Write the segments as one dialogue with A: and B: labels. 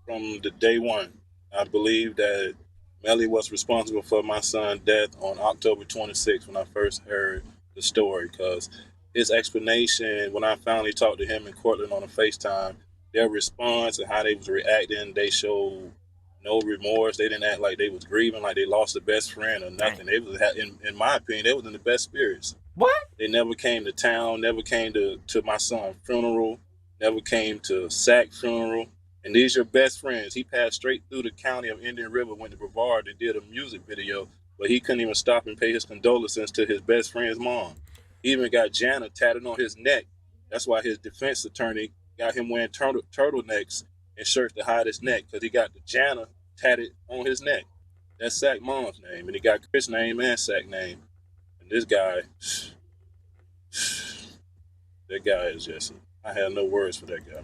A: from the day one. I believe that Melly was responsible for my son's death on October 26th when I first heard the story. Because his explanation, when I finally talked to him in Cortland on a FaceTime, their response and how they was reacting, they showed no remorse. They didn't act like they was grieving, like they lost a best friend or
B: Dang.
A: nothing. They was, in my opinion, they was in the best spirits.
B: What?
A: They never came to town, never came to my son's funeral, never came to Sack funeral. And these are your best friends. He passed straight through the county of Indian River, went to Brevard and did a music video, but he couldn't even stop and pay his condolences to his best friend's mom. He even got Jana tatted on his neck. That's why his defense attorney got him wearing turtlenecks and shirts to hide his neck, because he got the Jana tatted on his neck. That's Sack mom's name, and he got Chris' name and Sack name. And this guy, that guy is just, I have no words for that guy.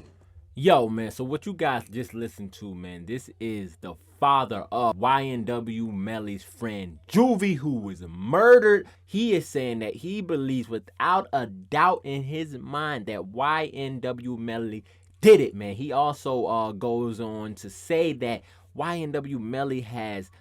B: Yo, man, so what you guys just listened to, man, this is the father of YNW Melly's friend Juvy, who was murdered. He is saying that he believes without a doubt in his mind that YNW Melly did it, man. He also goes on to say that YNW Melly has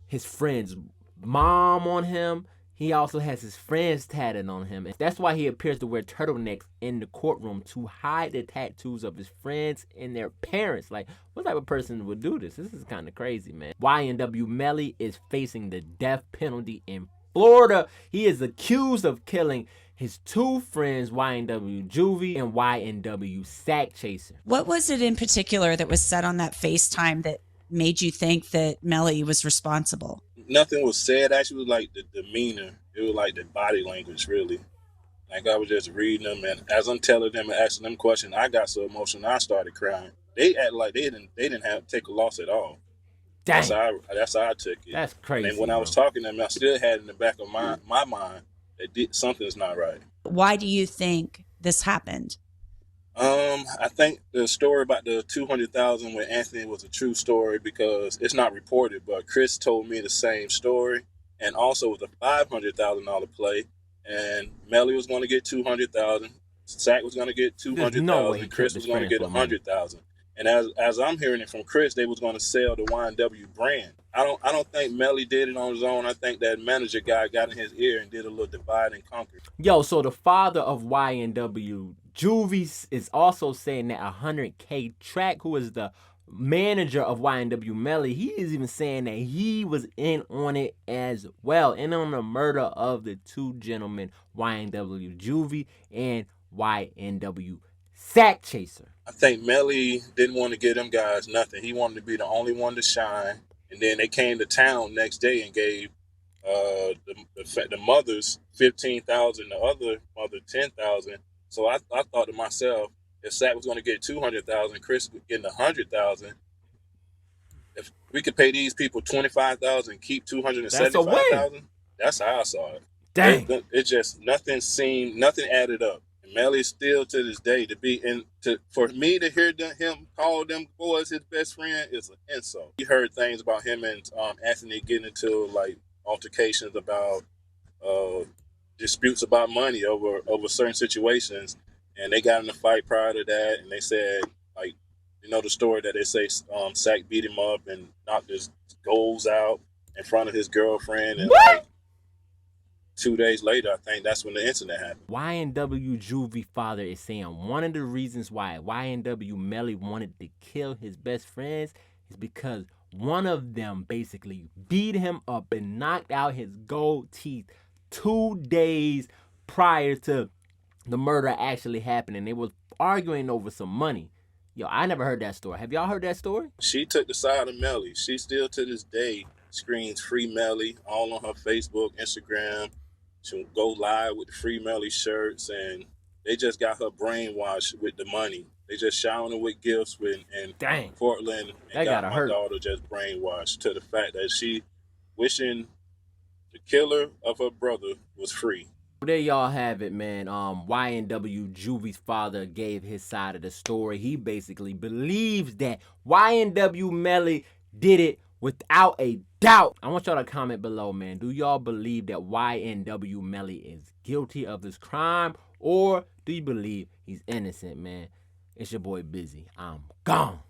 B: his friend's mom on him. He also has his friends tatted on him. And that's why he appears to wear turtlenecks in the courtroom, to hide the tattoos of his friends and their parents. Like, what type of person would do this? This is kind of crazy, man. YNW Melly is facing the death penalty in Florida. He is accused of killing his two friends, YNW Juvy and YNW Sack Chaser.
C: What was it in particular that was said on that FaceTime that made you think that Melly was responsible?
A: Nothing was said. Actually, it was like the demeanor. It was like the body language, really. Like I was just reading them, and as I'm telling them and asking them questions, I got so emotional I started crying. They act like they didn't have to take a loss at all.
B: Dang.
A: That's how I took it.
B: That's crazy.
A: And when I was talking to them, I still had in the back of my mind that something's not right.
C: Why do you think this happened?
A: I think the story about the 200,000 with Anthony was a true story because it's not reported, but Chris told me the same story, and also it was a $500,000 play, and Melly was going to get 200,000, Sack was going to get 200,000, Chris was going to get 100,000. And as I'm hearing it from Chris, they was going to sell the YNW brand. I don't think Melly did it on his own. I think that manager guy got in his ear and did a little divide and conquer.
B: Yo, so the father of YNW Juvy is also saying that 100K Track, who is the manager of YNW Melly, he is even saying that he was in on it as well, in on the murder of the two gentlemen, YNW Juvy and YNW Sack Chaser.
A: I think Melly didn't want to give them guys nothing. He wanted to be the only one to shine. And then they came to town next day and gave the mothers 15,000, the other mother 10,000. So I thought to myself, if Sack was going to get 200,000, Chris was getting 100,000. If we could pay these people 25,000, keep 275,000, that's how I saw it.
B: Dang.
A: It just nothing added up. Melly still to this day for me to hear him call them boys his best friend is an insult. He heard things about him and Anthony getting into like altercations about disputes about money over certain situations, and they got in a fight prior to that. And they said, like, the story that they say Sack beat him up and knocked his goals out in front of his girlfriend, and
B: what?
A: 2 days later, I think that's when the incident happened.
B: YNW Juvy father is saying one of the reasons why YNW Melly wanted to kill his best friends is because one of them basically beat him up and knocked out his gold teeth 2 days prior to the murder actually happening. They was arguing over some money. Yo, I never heard that story. Have y'all heard that story?
A: She took the side of Melly. She still to this day screams Free Melly all on her Facebook, Instagram. She'll go live with the Free Melly shirts, and they just got her brainwashed with the money. They just showering her with gifts in Portland, and got my daughter just brainwashed to the fact that she wishing the killer of her brother was free.
B: There y'all have it, man. YNW Juvy's father gave his side of the story. He basically believes that YNW Melly did it without a doubt. I want y'all to comment below, man. Do y'all believe that YNW Melly is guilty of this crime, or do you believe he's innocent, man? It's your boy Busy. I'm gone.